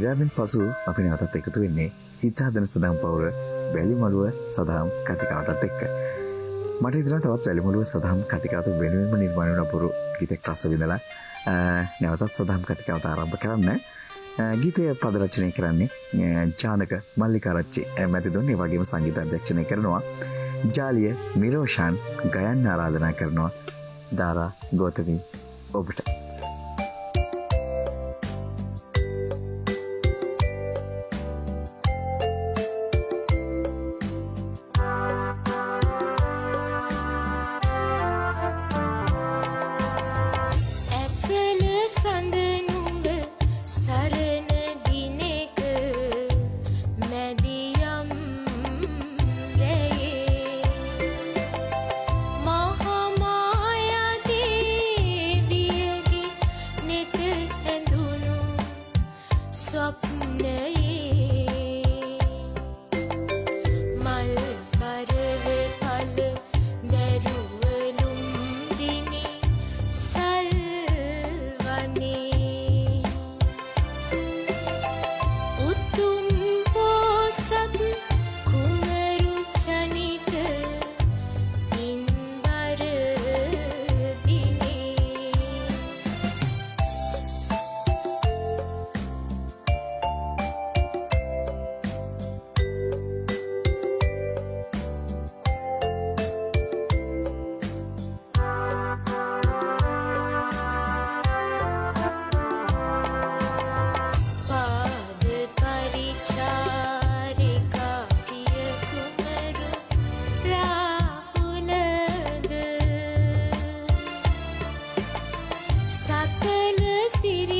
විරාමෙන් පසු අපි නැවතත් එකතු වෙන්නේ හිත හදන සදහම් පවුර වැලිමලුව සදහම් කතිකාවතත් එක්ක. මට හිතෙනවා තවත් වැලිමලුව සදහම් කතිකාවත වෙනුවෙන්ම නිර්මාණය වුණ අපූර්ව ගීතයක් රස විඳලා නැවතත් සදහම් කතිකාවත ආරම්භ කරන්න. ගීතය පද රචනය කරන්නේ ජානක මල්ලිකාරච්චි මැතිතුන්. ඒ වගේම සංගීත අධ්‍යක්ෂණය කරනවා ජාලිය මිරෝෂාන්. ගයන්න ආරාධනා කරනවා දාරා ගෝතමී ඔබට. Sakala siri